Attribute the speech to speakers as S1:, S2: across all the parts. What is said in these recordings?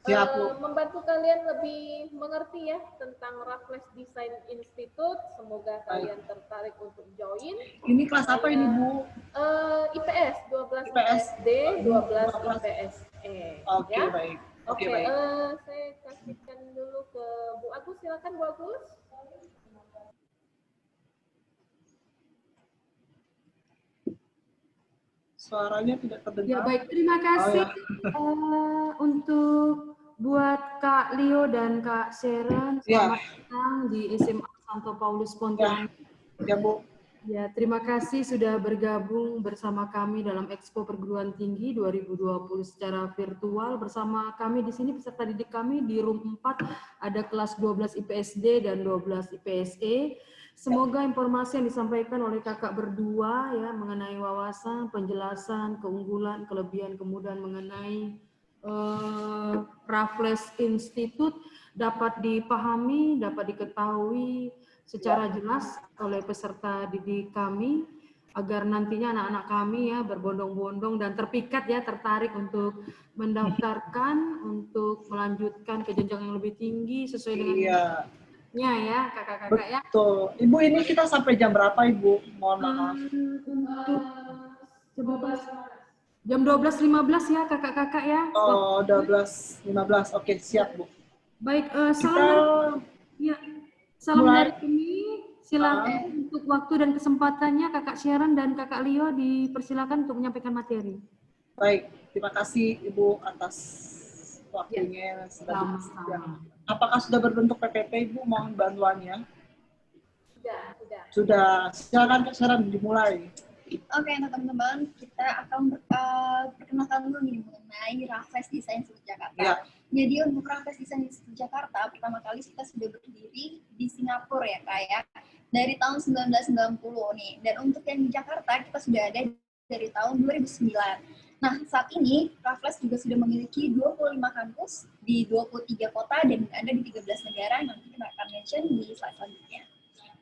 S1: Siap, Bu.
S2: membantu kalian lebih mengerti ya tentang Raffles Design Institute. Semoga kalian tertarik untuk join.
S1: Ini kelas apa ini, Bu?
S2: IPS 12
S1: IPS.
S2: IPSD, 12 IPS.
S1: Oke,
S2: Ya.
S1: baik.
S2: Oke,
S1: baik.
S2: saya kasihkan dulu ke Bu Agus. Silakan Bu Agus.
S1: Suaranya tidak terdengar.
S3: Ya baik, terima kasih untuk buat Kak Leo dan Kak Sharon. Selamat datang di SMA Santo Paulus Pontianak.
S1: Ya, Bu.
S3: Ya, terima kasih sudah bergabung bersama kami dalam Expo Perguruan Tinggi 2020 secara virtual. Bersama kami di sini peserta didik kami di room 4 ada kelas 12 IPSD dan 12 IPSE. Semoga informasi yang disampaikan oleh kakak berdua ya mengenai wawasan, penjelasan, keunggulan, kelebihan, kemudahan mengenai Raffles Institute dapat dipahami, dapat diketahui secara jelas oleh peserta didik kami agar nantinya anak-anak kami ya berbondong-bondong dan terpikat ya tertarik untuk mendaftarkan untuk melanjutkan ke jenjang yang lebih tinggi sesuai dengan ya kakak-kakak ya.
S1: Betul. Ibu ini kita sampai jam berapa Ibu? Mohon maaf.
S3: Untuk jam 12.15 ya kakak-kakak ya.
S1: Oh 12.15. Oke, siap Bu.
S3: Baik, salam dari kami. Silakan untuk waktu dan kesempatannya Kakak Sharon dan Kakak Leo dipersilakan untuk menyampaikan materi.
S1: Baik, terima kasih Ibu atas waktunya. Apakah sudah berbentuk PPT Ibu? Mohon bantuannya. Sudah. Silakan Kak Sharon dimulai.
S4: Oke, teman-teman, kita akan perkenalkan dulu nih mengenai Raffles Design Institute Jakarta.
S1: Ya.
S4: Jadi untuk Raffles Design Institute Jakarta, pertama kali kita sudah berdiri di Singapura ya Kak ya, dari tahun 1990 nih. Dan untuk yang di Jakarta, kita sudah ada dari tahun 2009. Nah, saat ini Raffles juga sudah memiliki 25 kampus di 23 kota dan ada di 13 negara, nanti kita akan mention di slide selanjutnya.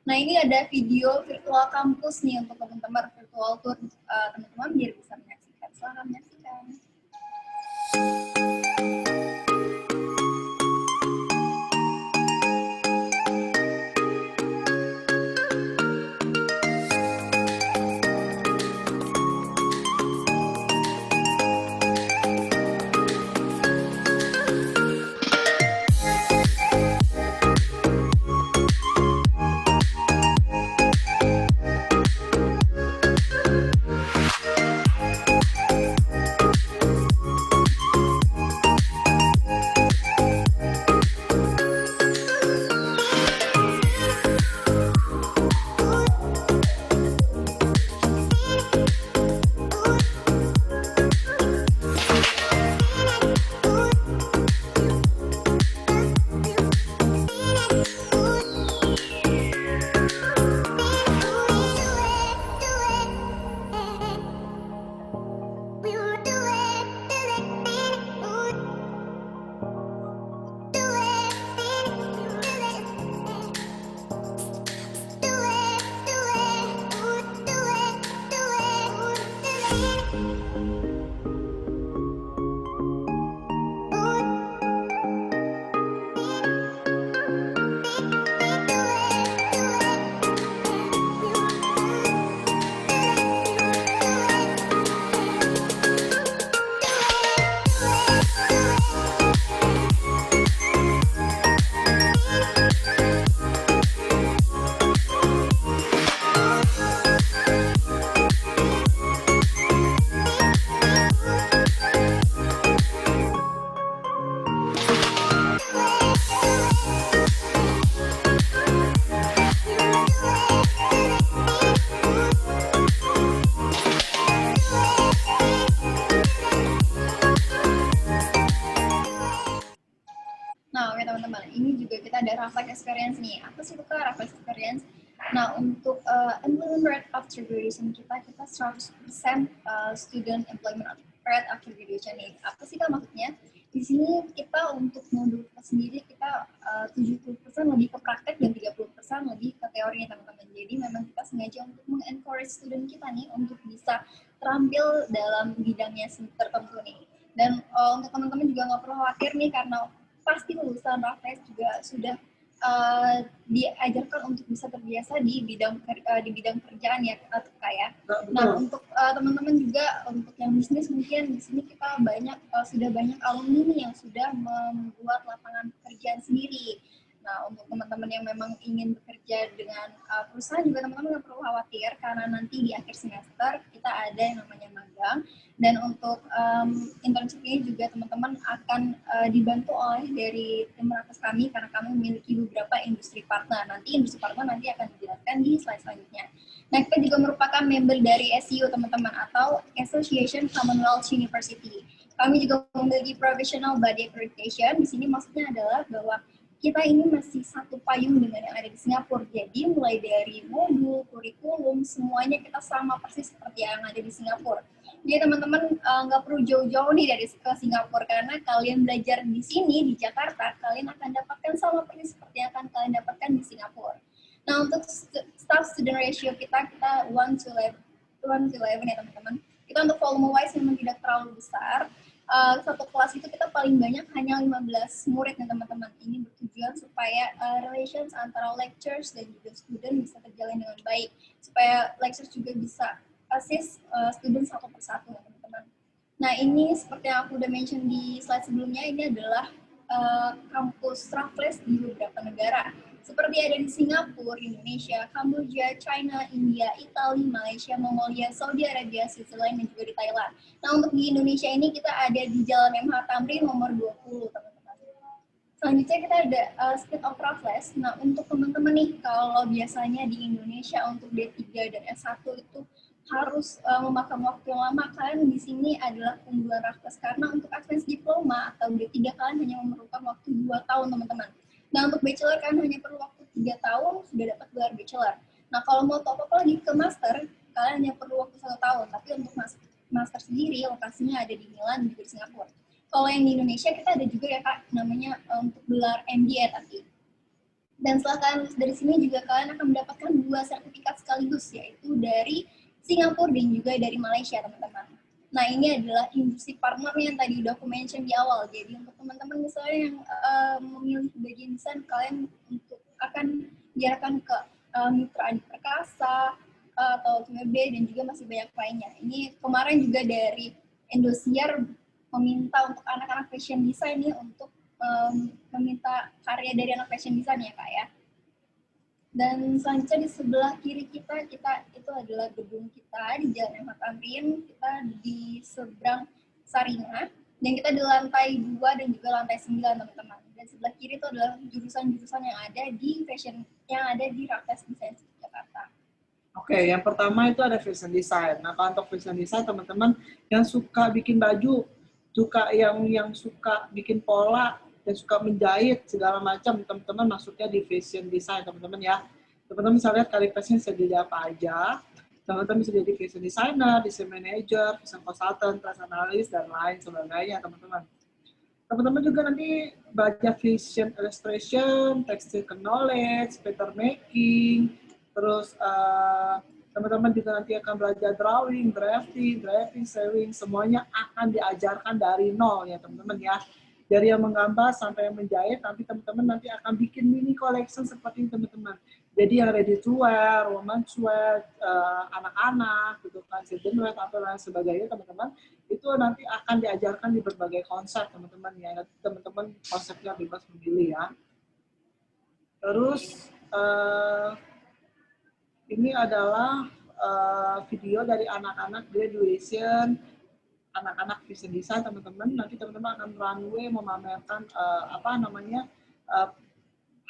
S4: Nah, ini ada video virtual kampus nih untuk teman-teman, virtual tour teman-teman biar bisa menyaksikan. Selamat menyaksikan. ada Raffles Experience nih. Apa sih itu Kak Raffles Experience? Nah, untuk employment rate after graduation kita 100% student employment rate after graduation nih. Apa sih Kak maksudnya? Di sini kita untuk modul kita sendiri kita 70% lebih ke praktek dan 30% lebih ke teori teman-teman. Jadi memang kita sengaja untuk meng-encourage student kita nih untuk bisa terampil dalam bidangnya tertentu nih. Dan untuk teman-teman juga nggak perlu khawatir nih, karena pasti lulusan Raffles juga sudah diajarkan untuk bisa terbiasa di bidang pekerjaan ya Kak ya. Nah untuk teman-teman juga untuk yang bisnis, mungkin di sini kita sudah banyak alumni nih yang sudah membuat lapangan pekerjaan sendiri. Nah untuk teman-teman yang memang ingin bekerja dengan perusahaan juga, teman-teman nggak perlu khawatir, karena nanti di akhir semester kita ada yang namanya magang. Dan untuk internship ini juga teman-teman akan dibantu oleh dari tim Raffles kami, karena kami memiliki beberapa industri partner. Nanti industri partner nanti akan dijelaskan di slide selanjutnya. Nah, kita juga merupakan member dari SCU teman-teman, atau Association Commonwealth University. Kami juga memiliki Professional Body Accreditation. Di sini maksudnya adalah bahwa kita ini masih satu payung dengan yang ada di Singapura. Jadi mulai dari modul, kurikulum, semuanya kita sama persis seperti yang ada di Singapura. Jadi teman-teman nggak perlu jauh-jauh nih dari ke Singapura, karena kalian belajar di sini di Jakarta, kalian akan dapatkan sama persis seperti yang akan kalian dapatkan di Singapura. Nah untuk staff student ratio kita 1 to 11 ya teman-teman. Kita untuk volume wise memang tidak terlalu besar. Satu kelas itu kita paling banyak hanya 15 murid nih teman-teman. Ini bertujuan supaya relations antara lecturers dan juga student bisa terjalin dengan baik, supaya lecturers juga bisa assist student satu persatu teman-teman. Nah ini seperti yang aku udah mention di slide sebelumnya, ini adalah kampus Raffles di beberapa negara. Seperti ada di Singapura, Indonesia, Kamboja, China, India, Italia, Malaysia, Mongolia, Saudi Arabia, Switzerland, dan juga di Thailand. Nah, untuk di Indonesia ini kita ada di Jalan MH Tamrin nomor 20, teman-teman. Selanjutnya kita ada Speed of Raffles. Nah, untuk teman-teman nih, kalau biasanya di Indonesia untuk D3 dan S1 itu harus memakan waktu yang lama, kalian di sini adalah unggulan Raffles, karena untuk advance diploma atau D3 kalian hanya memerlukan waktu 2 tahun, teman-teman. Nah, untuk bachelor kan hanya perlu waktu 3 tahun, sudah dapat gelar bachelor. Nah, kalau mau top up lagi ke master, kalian hanya perlu waktu 1 tahun. Tapi untuk master sendiri, lokasinya ada di Milan, juga di Singapura. Kalau yang di Indonesia, kita ada juga ya Kak, namanya untuk gelar MBA tadi. Dan setelah kalian lulus dari sini juga kalian akan mendapatkan 2 sertifikat sekaligus, yaitu dari Singapura dan juga dari Malaysia, teman-teman. Nah, ini adalah industri partner yang tadi udah aku mention di awal. Jadi untuk teman-teman misalnya yang memilih bagian desain, kalian akan diarahkan ke Mitra Adi Perkasa atau TMB dan juga masih banyak lainnya. Ini kemarin juga dari Indosiar meminta untuk anak-anak fashion design nih untuk meminta karya dari anak fashion design ya Kak ya. Dan selanjutnya di sebelah kiri kita itu adalah gedung kita di Jalan MH Tamrin, kita di seberang Sarinah, dan kita di lantai 2 dan juga lantai 9 teman-teman. Dan sebelah kiri itu adalah jurusan-jurusan yang ada di Raffles Design Jakarta.
S1: Oke, yang pertama itu ada fashion design. Nah, kalau untuk fashion design teman-teman yang suka bikin baju, yang suka bikin pola, dan suka menjahit segala macam, teman-teman masuknya di fashion design, teman-teman ya. Teman-teman bisa lihat karir fashion bisa jadi apa aja. Teman-teman bisa jadi fashion designer, design manager, fashion consultant, fashion analyst, dan lain sebagainya, teman-teman. Teman-teman juga nanti belajar fashion illustration, textile knowledge, pattern making, terus teman-teman juga nanti akan belajar drawing, drafting, sewing, semuanya akan diajarkan dari nol ya teman-teman ya. Dari yang menggambar sampai yang menjahit, nanti teman-teman nanti akan bikin mini collection seperti ini teman-teman. Jadi yang ready to wear, women's wear, anak-anak, gitu kan, children wear, atau lain sebagainya teman-teman, itu nanti akan diajarkan di berbagai konsep teman-teman ya. Nanti teman-teman konsepnya bebas memilih ya. Terus ini adalah video dari anak-anak graduation, anak-anak fashion design teman-teman. Nanti teman-teman akan runway memamerkan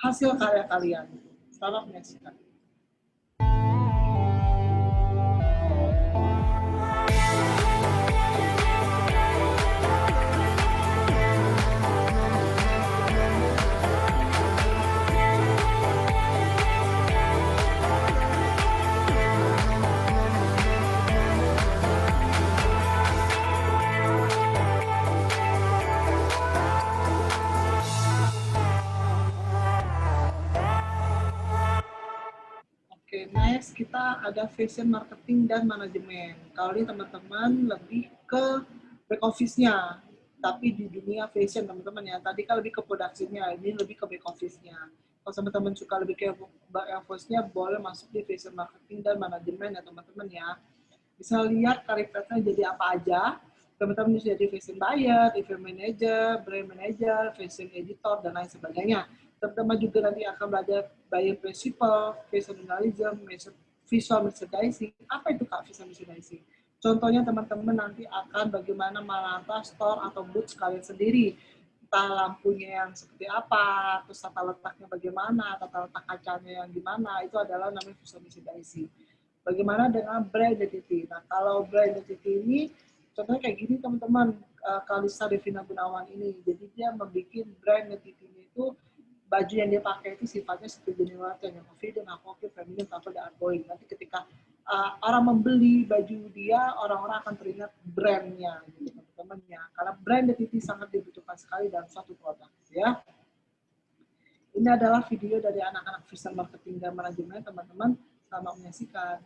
S1: hasil karya kalian. Selamat menyaksikan. Oke, next kita ada fashion marketing dan manajemen. Kalau ini teman-teman lebih ke back office-nya. tapi di dunia fashion teman-teman ya. Tadi kan lebih ke produksinya, ini lebih ke back office-nya. Kalau teman-teman suka lebih ke back office-nya, boleh masuk di fashion marketing dan manajemen ya teman-teman ya. Bisa lihat karir path-nya jadi apa aja. Teman-teman bisa jadi fashion buyer, event manager, brand manager, fashion editor, dan lain sebagainya. Teman-teman juga nanti akan belajar buying principle, fashion journalism, visual merchandising. Apa itu Kak visual merchandising? Contohnya teman-teman nanti akan bagaimana menata store atau booth kalian sendiri. Entah lampunya yang seperti apa, terus tata letaknya bagaimana, tata letak kacanya yang gimana, itu adalah namanya visual merchandising. Bagaimana dengan brand identity? Nah, kalau brand identity ini, contohnya kayak gini teman-teman, Kalista Devina Gunawan ini, jadi dia membuat brand identity itu, baju yang dia pakai itu sifatnya seperti general yang confident, aku feminine, atau the outgoing. Nanti ketika orang membeli baju dia, orang-orang akan teringat brandnya, gitu, teman-temannya. Karena brand identity sangat dibutuhkan sekali dalam suatu produk, ya. Ini adalah video dari anak-anak visual marketing dan manajemen, teman-teman. Selamat menyaksikan.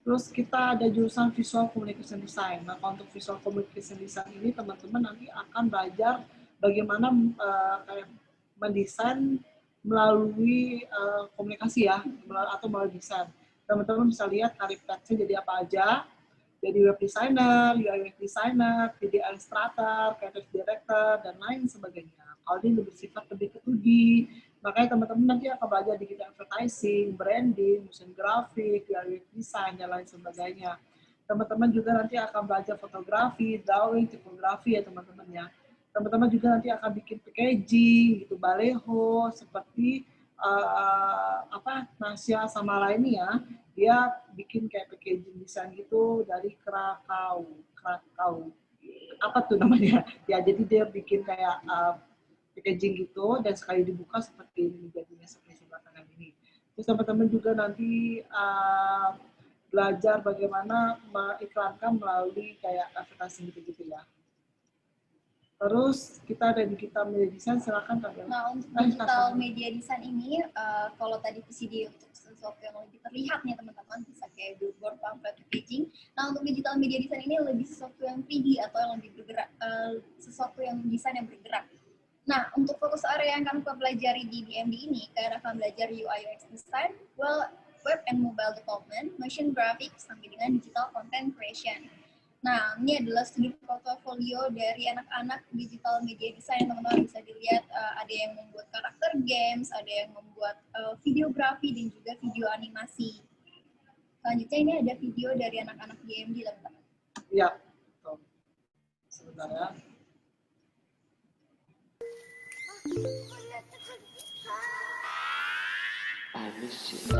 S1: Terus kita ada jurusan Visual Communication Design. Nah, untuk Visual Communication Design ini teman-teman nanti akan belajar bagaimana kayak mendesain melalui komunikasi ya, atau melalui desain. Teman-teman bisa lihat karir path-nya jadi apa aja. Jadi web designer, UI UX designer, video illustrator, creative director, dan lain sebagainya. Kalau ini bersifat lebih ke 2D, makanya teman-teman nanti akan belajar digital advertising, branding, motion graphic, UI UX design, dan lain sebagainya. Teman-teman juga nanti akan belajar fotografi, drawing, tipografi ya teman-teman ya. Teman-teman juga nanti akan bikin packaging, gitu, baleho, seperti Nasya sama lainnya, dia bikin kayak packaging desain gitu dari Krakau, apa tuh namanya? Ya, jadi dia bikin kayak packaging gitu, dan sekali dibuka seperti ini jadinya seperti sebelah kanan ini. Terus teman-teman juga nanti belajar bagaimana mengiklankan melalui kayak advertising gitu-gitu ya. Terus kita ada digital media design, silakan Kak Bella.
S4: Nah, untuk digital media design ini, kalau tadi VCD untuk sesuatu yang lebih terlihat nih teman-teman, bisa kayak billboard, pamflet, packaging. Nah, untuk digital media design ini lebih sesuatu yang 3D atau yang lebih bergerak, sesuatu yang desain yang bergerak. Nah, untuk fokus area yang akan kita pelajari di DMD ini, kalian akan belajar UI UX design, web and mobile development, motion graphics, sampai dengan digital content creation. Nah, ini adalah studi portofolio dari anak-anak digital media design. Teman-teman bisa dilihat ada yang membuat karakter games, ada yang membuat videografi, dan juga video animasi. Selanjutnya ini ada video dari anak-anak DMD, teman-teman.
S1: Iya, sebentar ya.
S5: I miss you.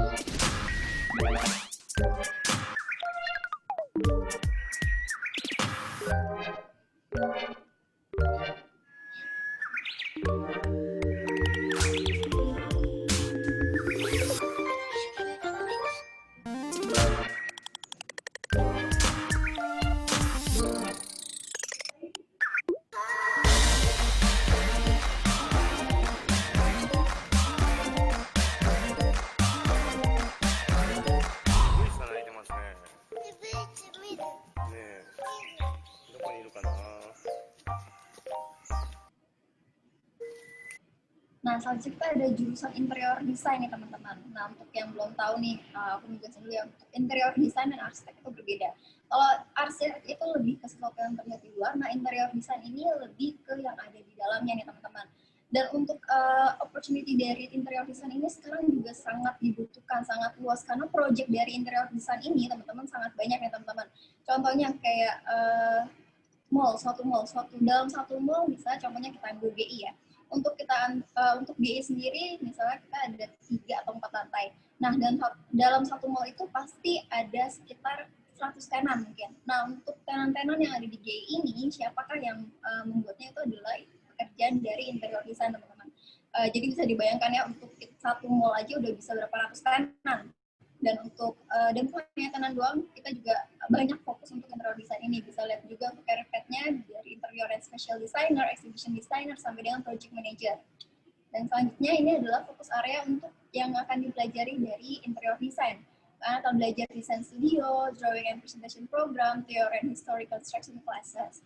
S4: Nah, selanjutnya kita ada jurusan interior design nih teman-teman. Nah, untuk yang belum tahu nih, aku menjelaskan dulu ya, untuk interior design dan arsitek itu berbeda. Kalau arsitek itu lebih ke sesuatu yang terlihat di luar, nah interior design ini lebih ke yang ada di dalamnya nih teman-teman. Dan untuk opportunity dari interior design ini sekarang juga sangat dibutuhkan, sangat luas, karena project dari interior design ini teman-teman sangat banyak nih teman-teman. Contohnya kayak dalam satu mall misalnya, contohnya kita ambil GI ya. Untuk GI sendiri misalnya kita ada 3 atau 4 lantai. Nah, dalam satu mall itu pasti ada sekitar 100 tenan mungkin. Nah, untuk tenan-tenan yang ada di GI ini, siapakah yang membuatnya itu adalah pekerjaan dari interior design, teman-teman. Jadi bisa dibayangkan ya, untuk satu mall aja udah bisa berapa ratus tenan. Dan untuk dan bukan hanya tenan doang, kita juga banyak fokus untuk interior design ini. Bisa lihat juga untuk career path-nya dari interior and special designer, exhibition designer, sampai dengan project manager. Dan selanjutnya ini adalah fokus area untuk yang akan dipelajari dari interior design. Kalian akan belajar desain studio, drawing and presentation program, theory and historical construction classes.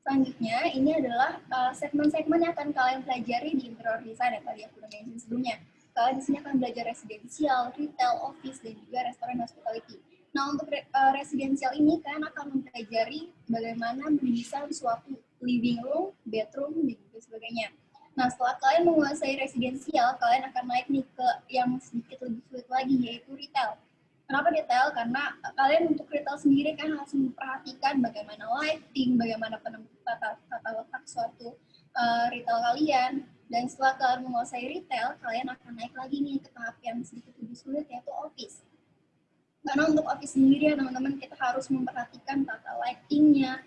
S4: Selanjutnya, ini adalah segmen-segmen yang akan kalian pelajari di interior design yang tadi aku udah mention sebelumnya. Kalian di sini akan belajar residensial, retail, office, dan juga restoran hospitality. Nah, untuk residensial ini, kalian akan mempelajari bagaimana mendesain suatu living room, bedroom, dan juga sebagainya. Nah, setelah kalian menguasai residensial, kalian akan naik nih ke yang sedikit lebih sulit lagi, yaitu retail. Kenapa retail? Karena kalian untuk retail sendiri kan harus memperhatikan bagaimana lighting, bagaimana tata letak suatu retail kalian. Dan setelah kalian menguasai retail, kalian akan naik lagi nih ke tahap yang sedikit lebih sulit, yaitu office. Karena untuk office sendiri ya teman-teman, kita harus memperhatikan tata lightingnya,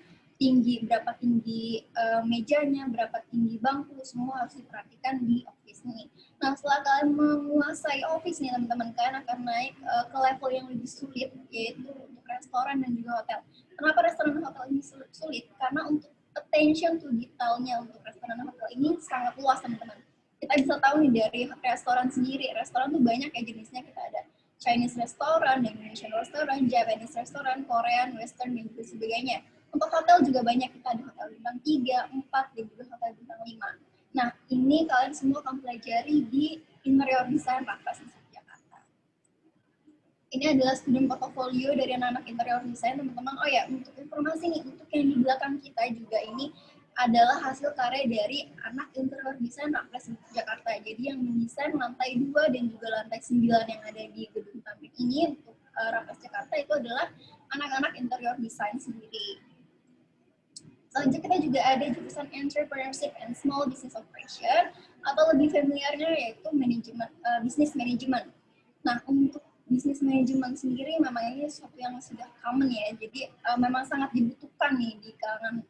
S4: berapa tinggi mejanya, berapa tinggi bangku, semua harus diperhatikan di office nih. Nah, setelah kalian menguasai office nih teman-teman, kalian akan naik ke level yang lebih sulit, yaitu untuk restoran dan juga hotel. Kenapa restoran dan hotel ini sulit? Karena untuk attention to detailnya untuk restoran dan hotel ini sangat luas teman-teman. Kita bisa tahu nih dari restoran sendiri, restoran tuh banyak ya jenisnya. Kita ada Chinese restaurant, Indonesian restaurant, Japanese restaurant, Korean, Western, dan juga sebagainya. Untuk hotel juga banyak, kita ada hotel bintang 3, 4, dan juga hotel bintang 5. Nah, ini kalian semua akan pelajari di interior design Raffles Jakarta. Ini adalah student portfolio dari anak-anak interior design, teman-teman. Oh ya, untuk informasi nih, untuk yang di belakang kita juga ini adalah hasil karya dari anak interior design Raffles Jakarta. Jadi yang mendesain lantai 2 dan juga lantai 9 yang ada di gedung Tamrin ini untuk Raffles Jakarta itu adalah anak-anak interior design sendiri. Selanjutnya kita juga ada jurusan Entrepreneurship and Small Business Operation, atau lebih familiarnya yaitu Business Management. Nah, untuk Business Management sendiri memang ini sesuatu yang sudah common ya, jadi memang sangat dibutuhkan nih di kalangan,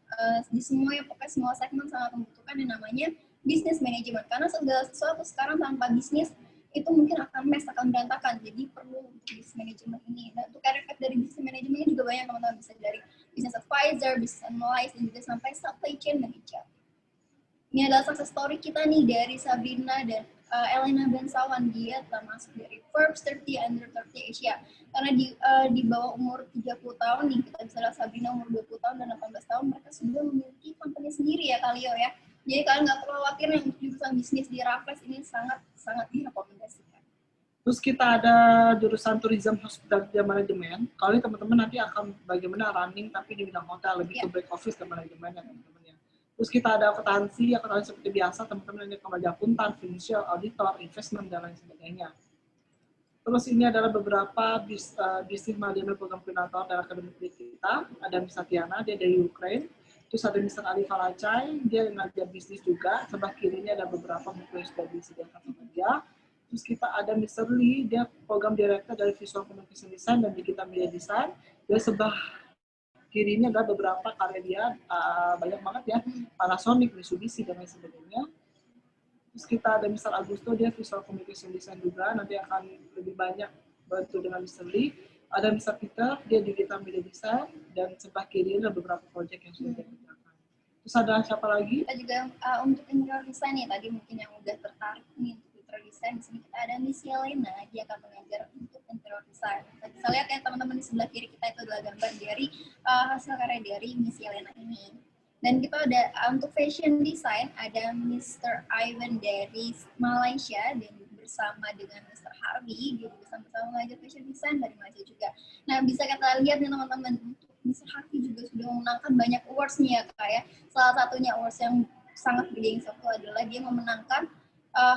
S4: di semua ya, pokoknya semua segmen sangat membutuhkan yang namanya Business Management, karena segala sesuatu sekarang tanpa bisnis itu mungkin akan akan berantakan, jadi perlu business management ini. Nah, untuk career path dari business management ini juga banyak teman-teman, bisa dari business advisor, business analyst, dan juga sampai supply chain manager. Ini adalah success story kita nih dari Sabrina dan Elena Bensawan. Dia telah masuk dari Forbes 30 Under 30 Asia. Karena di bawah umur 30 tahun nih, kita bisa lihat Sabrina umur 20 tahun dan 18 tahun, mereka sudah memiliki company sendiri ya Kalio ya. Jadi kalian nggak perlu khawatir yang untuk jurusan bisnis di Raffles ini sangat direkomendasikan.
S1: Terus kita ada jurusan Tourism Hospitality dan Manajemen. Kalian teman-teman nanti akan bagaimana running tapi di bidang hotel, lebih ke back office dan manajemen ya teman-teman ya. Terus kita ada akuntansi seperti biasa, teman-teman nanti akan belajar akuntan, financial, auditor, investment, dan lain sebagainya. Terus ini adalah beberapa bisnis manajemen program koordinator dan akademik kita. Ada Miss Tatiana, dia dari Ukraine. Terus ada Mr. Ali Falacai, dia ngajar bisnis juga. Sebelah kirinya ada beberapa buku yang sudah disediakan sama dia. Terus kita ada Mr. Lee, dia program director dari Visual Communication Design dan Digital Media Design. Dia sebelah kirinya ada beberapa karya dia, banyak banget ya, Panasonic, Mitsubishi, dan lain sebagainya. Terus kita ada Mr. Augusto, dia Visual Communication Design juga, nanti akan lebih banyak bantu dengan Mr. Lee. Ada Mr. Peter, dia Digital Media Design, dan sebelah kiri ada beberapa proyek yang sudah dikerjakan. Terus ada siapa lagi?
S4: Kita juga untuk interior design nih, tadi mungkin yang udah tertarik nih untuk interior design, di sini kita ada Miss Yelena, dia akan mengajar untuk interior design. Kita bisa lihat ya teman-teman, di sebelah kiri kita itu adalah gambar dari hasil karya dari Miss Yelena ini. Dan kita ada untuk fashion design, ada Mr. Ivan dari Malaysia, dan bersama dengan Mr. Harvey, dia bersama-sama mengajar fashion design dari Malaysia juga. Nah, bisa kita lihat nih teman-teman, untuk Mr. Harvey juga sudah memenangkan banyak awards nih ya Kak ya. Salah satunya awards yang sangat bergengsi itu adalah dia memenangkan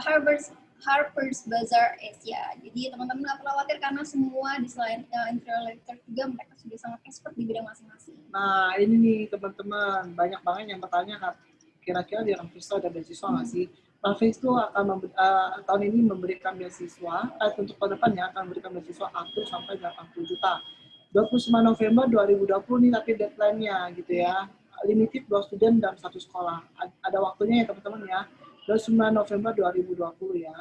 S4: Harper's Bazaar Asia. Jadi teman-teman nggak perlu khawatir karena semua di selain interior architect juga mereka sudah sangat expert di bidang masing-masing.
S1: Nah, ini nih teman-teman, banyak banget yang bertanya, kira-kira di Raffles ada beasiswa nggak sih? Raffles itu akan tahun ini memberikan beasiswa, untuk tahun depannya akan memberikan beasiswa up to sampai 80 juta. 29 November 2020 nih tapi deadline-nya gitu ya. limited 2 student dalam satu sekolah. Ada waktunya ya teman-teman ya, 29 November 2020 ya.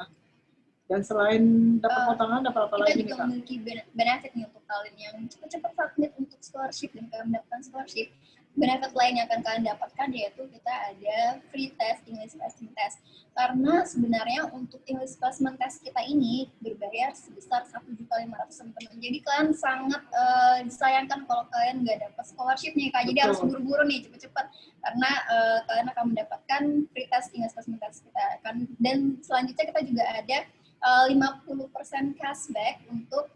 S1: Dan selain dapat potongan, dapat apa
S4: Kita
S1: lagi nih
S4: juga
S1: Kak?
S4: memiliki benefit nih untuk kalian yang cepat-cepat submit untuk scholarship dan kalian mendapatkan scholarship. Benefit lain yang akan kalian dapatkan yaitu kita ada free test, English Placement Test. Karena sebenarnya untuk English Placement Test kita ini berbayar sebesar 1.500.000 teman-teman. Jadi kalian sangat disayangkan kalau kalian nggak dapat scholarship nih Kak. Jadi
S1: Betul.
S4: harus buru-buru nih cepet-cepet karena kalian akan mendapatkan free test English Placement Test kita kan. Dan selanjutnya kita juga ada 50% cashback untuk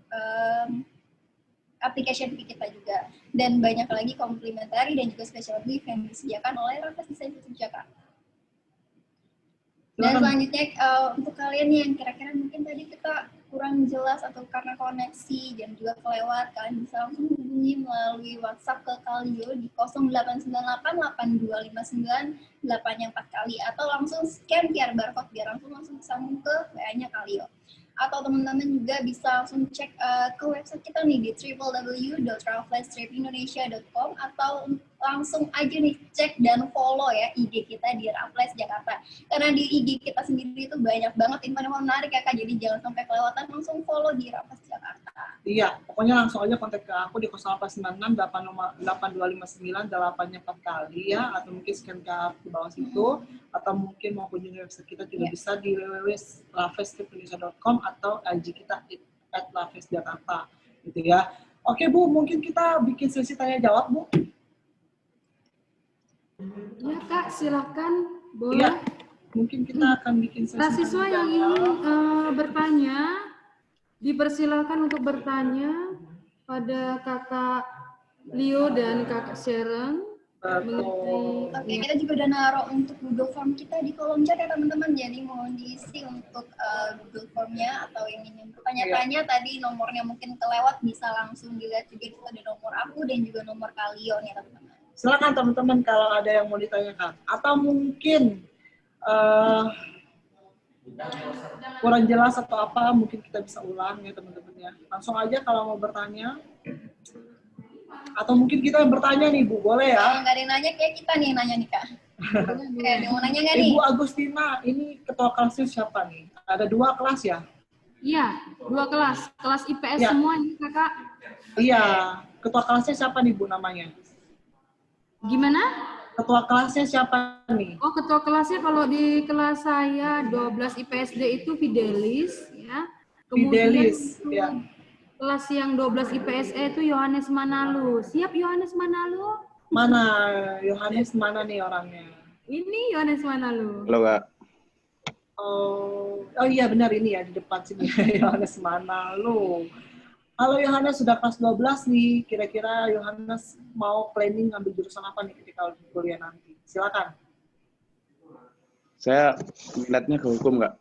S4: application fee kita juga, dan banyak lagi komplementari dan juga special gift yang disediakan oleh Raffles Design Institute Jakarta. Dan selanjutnya untuk kalian yang kira-kira mungkin tadi kita kurang jelas atau karena koneksi dan juga kelewat, kalian bisa langsung hubungi melalui WhatsApp ke Kalio di 0898 8259 8 kali, atau langsung scan QR barcode biar langsung sambung ke WA-nya Kalio. Atau teman-teman juga bisa langsung cek ke website kita nih di www.raffles-indonesia.com, atau langsung aja nih cek dan follow ya IG kita di Raffles Jakarta. Karena di IG kita sendiri itu banyak banget info-info menarik ya Kak, jadi jangan sampai kelewatan, langsung follow di Raffles Jakarta.
S1: Iya, pokoknya langsung aja kontak ke aku di 0896 8259 8-nya 4 kali ya, atau mungkin scan QR di bawah situ, atau mungkin mau kunjungi website kita juga bisa di www.raffles-indonesia.com atau IG kita @raffles-jakarta gitu ya. Oke Bu, mungkin kita bikin sesi tanya jawab Bu.
S3: Ya Kak, silakan. Boleh.
S1: Iya, mungkin kita akan bikin sesi
S3: Mahasiswa yang ingin bertanya, dipersilakan untuk bertanya pada Kakak Leo dan Kakak Sharon.
S1: Betul.
S4: Oke, kita juga udah naruh untuk Google Form kita di kolom chat ya teman-teman. Jadi mohon diisi untuk Google Formnya, atau yang ingin bertanya-tanya tadi nomornya mungkin kelewat bisa langsung dilihat juga, itu ada nomor aku dan juga nomor Kalio nih teman-teman.
S1: Silakan teman-teman kalau ada yang mau ditanyakan, atau mungkin kurang jelas atau apa, mungkin kita bisa ulang ya teman-teman ya. Langsung aja kalau mau bertanya. Atau mungkin kita yang bertanya nih Bu, boleh ya?
S4: Kalau nggak ada yang nanya, kayak kita nih yang nanya nih Kak. Oke, ada yang mau nanya nggak nih?
S1: Ibu Agustina, ini ketua kelasnya siapa nih? Ada 2 kelas ya?
S3: Iya, 2 kelas. Kelas IPS
S1: Ya.
S3: semua ini Kakak.
S1: Iya, ketua kelasnya siapa nih Bu namanya?
S3: Gimana?
S1: Ketua kelasnya siapa nih?
S3: Oh, ketua kelasnya kalau di kelas saya 12 IPSD itu Fidelis ya. Kemudian
S1: Fidelis,
S3: untuk
S1: ya.
S3: kelas yang 12 IPSE itu Yohanes Manalu. Siap Yohanes Manalu?
S1: Mana Yohanes, mana nih orangnya?
S3: Ini Yohanes Manalu.
S5: Halo Kak.
S1: Oh iya benar, ini ya di depan sini. Yohanes mana lu? Halo Yohanes, sudah kelas 12 nih. Kira-kira Yohanes mau planning ngambil jurusan apa nih ketika kuliah nanti? Silakan.
S5: Saya minatnya ke hukum Kak.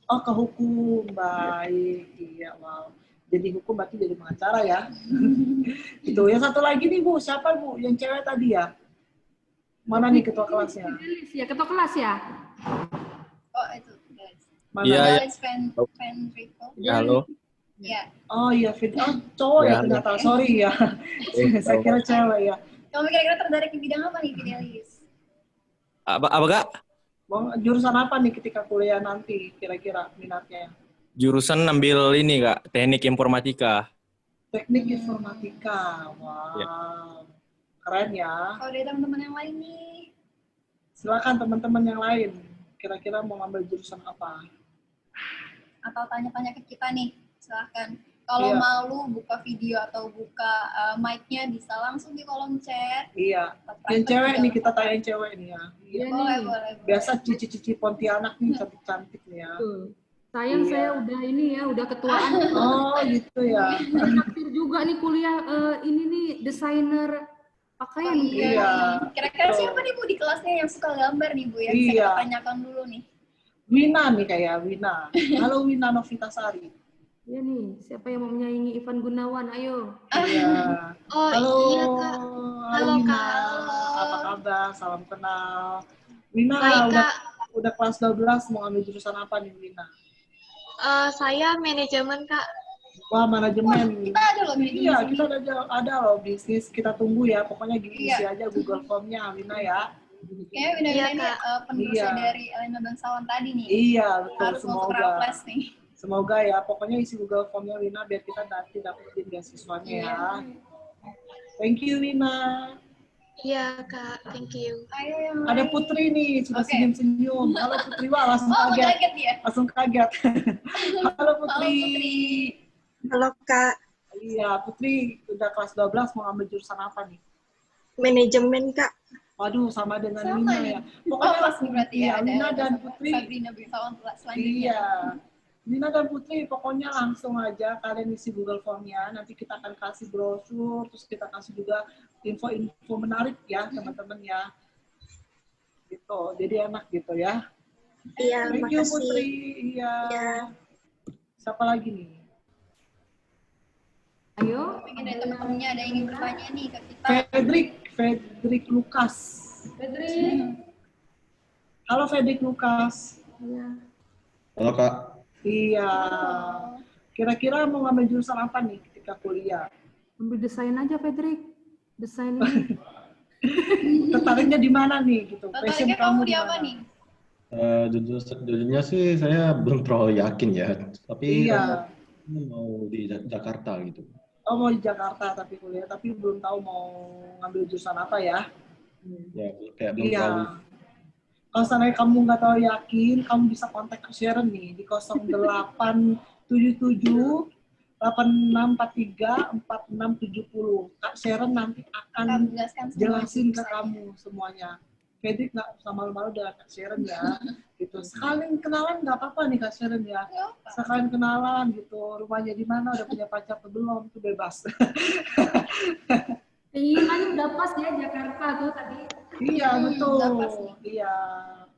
S1: Oh, ke hukum. Baik. Iya, wow. Jadi hukum berarti jadi pengacara ya. Itu. Yang satu lagi nih Bu, siapa Bu? Yang cewek tadi ya? Mana nih ketua kelasnya?
S3: Fidelis ya, ketua kelas ya.
S4: Oh itu, guys.
S1: Mana?
S5: Iya, iya.
S4: Fenrico.
S5: Ya, halo.
S4: Ya.
S1: Oh iya, cowok ya
S5: Ya,
S1: ternyata. Sorry ya. Saya kira cewek ya.
S4: Kamu kira-kira tertarik di bidang apa nih, Fidelis?
S5: Apa Kak?
S1: Jurusan apa nih ketika kuliah nanti kira-kira minatnya?
S5: Jurusan ambil ini Kak, teknik informatika.
S1: Teknik informatika. Wow.
S5: Ya.
S1: Keren ya.
S4: Kalau dari teman-teman yang lain nih,
S1: Silakan teman-teman yang lain. Kira-kira mau ngambil jurusan apa?
S4: atau tanya-tanya ke kita nih, silahkan. Kalau
S1: Iya.
S4: malu buka video atau buka mic-nya bisa langsung di kolom chat.
S1: Iya.
S4: Atau
S1: Yang
S4: private
S1: cewek
S4: juga
S1: nih,
S4: nggak
S1: kita
S4: apa-apa.
S1: tanyain cewek nih ya. Iya.
S4: Boleh, boleh.
S1: Biasa cici-cici Pontianak nih, cantik-cantik nih ya.
S3: Tuh. Sayang
S1: Iya.
S3: saya udah ini ya, udah ketuaan.
S1: Oh gitu ya.
S3: Terakhir juga nih kuliah ini nih desainer pakaian.
S4: Oh, iya.
S1: Iya.
S4: Kira-kira
S1: Betul.
S4: siapa nih Bu di kelasnya yang suka gambar nih Bu? Yang bisa
S1: Iya.
S4: kita tanyakan dulu nih.
S1: Wina nih kayak Wina. Halo Wina Novitasari.
S3: Iya nih, siapa yang mau menyaingi Ivan Gunawan? Ayo.
S1: Iya.
S4: Oh
S1: Halo.
S4: iya Kak. Halo,
S1: Wina.
S4: Kak. Halo.
S1: Apa kabar? Salam kenal. Wina
S6: Baik, Kak.
S1: udah kelas 12 mau ambil jurusan apa nih Wina?
S6: Saya manajemen, Kak.
S1: Wah,
S4: Wah,
S1: manajemen.
S4: kita ada loh manajemen
S1: Iya,
S4: sini.
S1: kita ada loh bisnis. Kita tunggu ya. Pokoknya isi
S4: Iya.
S1: aja Google Form-nya, Alina ya.
S4: Kayaknya benar-benar ini penerusnya
S1: Iya.
S4: dari Elena Bangsawan tadi nih.
S1: Iya, betul.
S4: Harus masuk
S1: Semoga.
S4: Raffles nih.
S1: Semoga ya. Pokoknya isi Google Form-nya Lina biar kita nanti dapetin beasiswanya ya. Thank you, Lina.
S6: Iya, Kak. Thank you.
S4: Ayo yang
S1: Ada
S4: lain.
S1: Putri nih, sudah
S4: Oke.
S1: senyum-senyum. Halo Putri, wah langsung
S4: Oh,
S1: kaget.
S4: kaget dia.
S1: Langsung kaget. Halo Putri.
S6: Halo, Kak.
S1: Iya, Putri udah kelas 12 mau ambil jurusan apa nih?
S6: Manajemen, Kak.
S1: Waduh, sama dengan
S4: Sama
S1: Lina
S4: nih.
S1: ya.
S4: Oh, pas nih berarti ya.
S1: Iya,
S4: Ada
S1: Lina dan
S4: sama
S1: Putri.
S4: Sabrina Bangsawan selanjutnya.
S1: Iya. Lina dan Putri, pokoknya langsung aja kalian isi Google Form-nya. Nanti kita akan kasih brosur, terus kita kasih juga info-info menarik ya, teman-teman ya. Gitu, jadi enak gitu ya.
S6: Iya,
S1: Thank you,
S6: makasih.
S1: Putri. Iya.
S6: Iya.
S1: Siapa lagi nih?
S3: Ayo.
S4: Mungkin dari teman-temannya ada yang ingin bertanya nih ke kita.
S1: Fredrik Lukas. Halo Fredrik Lukas.
S7: Halo Kak,
S1: Iya. Kira-kira mau ngambil jurusan apa nih ketika kuliah?
S3: Ambil desain aja, Fredrik. Desain ini.
S1: Tertariknya di mana nih gitu? Passion
S4: Tertariknya kamu
S1: kamu
S4: di
S1: di
S4: apa
S1: mana?
S4: nih?
S7: jujurnya sih saya belum terlalu yakin ya, tapi
S1: Iya.
S7: mau di Jakarta gitu.
S1: Oh, mau di Jakarta tapi kuliah, tapi belum tahu mau ngambil jurusan apa ya?
S7: Ya, kayak belum
S1: Iya.
S7: terlalu.
S1: Kalau seandainya kamu nggak terlalu yakin, kamu bisa kontak ke Sharon nih di 0877 8643 4670. Kak Sharon nanti
S4: Akan
S1: akan
S4: menjelaskan semua
S1: jelasin ke
S4: jurusannya.
S1: kamu semuanya. Fredrik nggak usah malu-malu dengan Kak Sharon ya. Gitu. Sekalian kenalan nggak apa-apa nih Kak Sharon ya.
S4: Nggak apa.
S1: Sekalian kenalan gitu. Rumahnya di mana, udah punya pacar atau belum, itu bebas.
S3: Keinginannya udah pas ya Jakarta tuh tadi.
S1: Iya, betul.
S4: udah pas nih.
S1: Iya.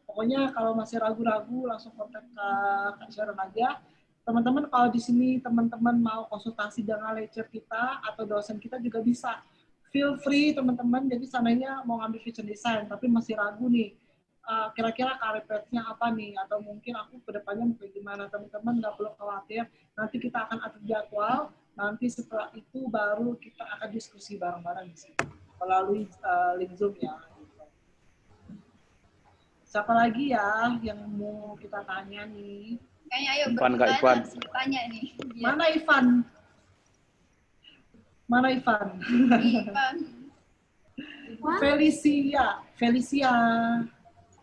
S1: Pokoknya kalau masih ragu-ragu langsung kontak ke Kak Sharon aja. Teman-teman kalau di sini teman-teman mau konsultasi dengan lecturer kita atau dosen kita juga bisa. Feel free teman-teman. Jadi seandainya mau ngambil fashion design tapi masih ragu nih. Kira-kira career path-nya apa nih? Atau mungkin aku ke depannya mau kayak gimana? Teman-teman nggak perlu khawatir. Nanti kita akan atur jadwal. Nanti setelah itu baru kita akan diskusi bareng-bareng di sini melalui link Zoom ya. Siapa lagi ya yang mau kita tanya nih?
S4: Kayaknya ayo
S8: Ivan, Kak
S4: bertanya,
S8: Ivan.
S4: harus bertanya nih. Iya.
S1: Mana Ivan? Mana Ivan?
S4: Ivan.
S1: Felicia.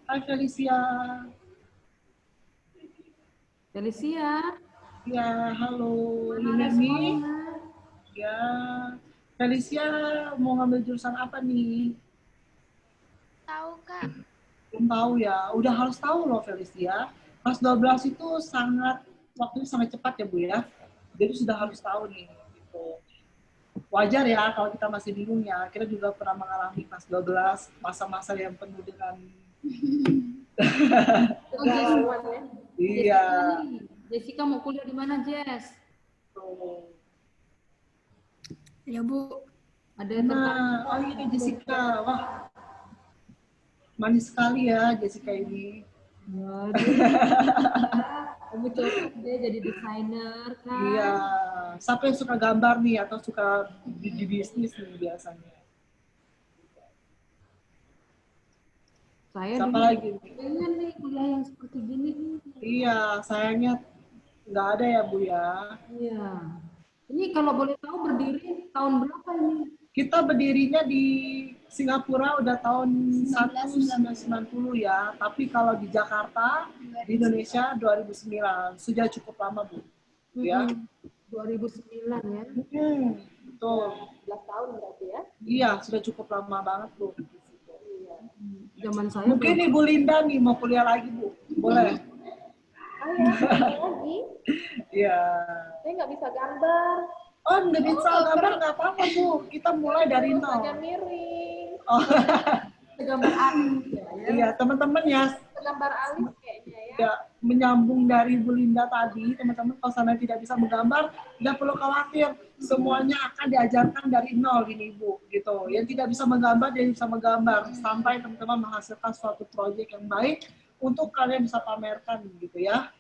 S1: Hai Felicia.
S3: Felicia.
S1: Ya, halo.
S3: Mana
S1: Ini
S3: responnya?
S1: ya. Felicia mau ngambil jurusan apa nih?
S6: Tahu, Kak.
S1: Belum tahu ya. Udah harus tahu loh Felicia. Kelas 12 itu waktunya sangat cepat ya Bu ya. Jadi sudah harus tahu nih. Gitu. Wajar ya kalau kita masih bingung ya. Kita juga pernah mengalami kelas 12, masa-masa yang penuh dengan
S2: Kegalauan ya.
S1: iya.
S3: Jessica mau kuliah di mana, Jess?
S1: Tuh.
S6: Ya, Bu.
S3: Ada yang tertarik?
S1: Nah, oh ini Jessica. Wah, manis sekali ya Jessica ini.
S3: Waduh. Kamu cocok deh jadi desainer kan?
S1: Iya. Siapa yang suka gambar nih atau suka di bisnis nih biasanya?
S3: Saya
S1: Siapa
S3: dulu
S1: lagi nih?
S3: pengen nih kuliah yang seperti gini nih.
S1: Iya, sayangnya nggak ada ya Bu ya.
S3: Iya. Ini kalau boleh tahu berdiri tahun berapa ini?
S1: Kita berdirinya di Singapura udah tahun
S4: 1990
S1: 1990 ya. Tapi kalau di Jakarta, di Indonesia 2009. Sudah cukup lama Bu. Ya.
S3: 2009 ya.
S1: Betul.
S2: 11 tahun berarti ya.
S1: Iya, sudah cukup lama banget Bu.
S3: Zaman saya
S1: Mungkin
S3: belum-
S1: Ibu Linda nih mau kuliah lagi Bu. Boleh?
S2: Ayah, lagi.
S1: Iya.
S2: Saya nggak bisa gambar.
S1: Oh, nggak bisa gambar nggak apa-apa Bu. Kita mulai dari
S2: Hanya
S1: nol.
S2: miring.
S1: Oh,
S3: gambar alis ya.
S1: iya, teman-teman ya.
S2: Gambar alis kayaknya ya.
S1: Ya, menyambung dari Bu Linda tadi, teman-teman kalau sana tidak bisa menggambar, tidak perlu khawatir. Semuanya akan diajarkan dari nol ini Bu, gitu. Yang tidak bisa menggambar, dia bisa menggambar sampai teman-teman menghasilkan suatu proyek yang baik untuk kalian bisa pamerkan, gitu ya.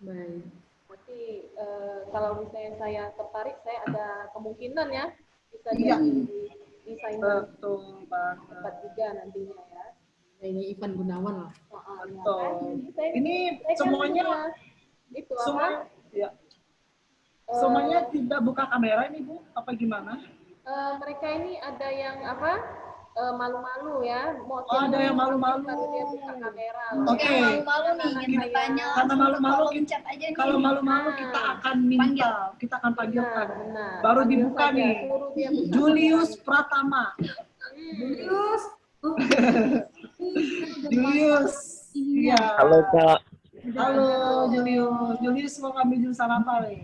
S3: Baik.
S2: Nanti kalau misalnya saya tertarik, saya ada kemungkinan ya bisa
S1: Iya.
S2: jadi desainer
S1: Betul banget.
S2: tempat juga nantinya ya.
S3: Nah, ini Ivan Gunawan lah.
S2: Ya
S1: Betul.
S2: kan?
S1: Ini
S2: Saya kan
S1: semuanya
S2: punya itu
S1: semua
S2: apa?
S1: ya. Semuanya tidak buka kamera ini Bu, apa gimana?
S2: Mereka ini ada yang apa? Malu-malu ya. Mau
S1: Oh, ada yang malu-malu.
S2: baru dia buka kamera.
S1: Oke.
S4: Yang malu-malu nih, ingin bertanya
S1: Karena
S4: langsung ke
S1: malu-malu
S4: kolom chat aja nih.
S1: Kalau malu-malu kita akan minta, kita akan panggilkan. Baru
S2: Panggil
S1: dibuka
S2: saja,
S1: nih.
S2: suruh dia buka
S1: Julius
S2: kamera.
S1: Pratama.
S3: Julius.
S1: Julius. Iya.
S5: Halo Kak.
S1: Halo Julius. Julius mau ngambil jurusan apa nih?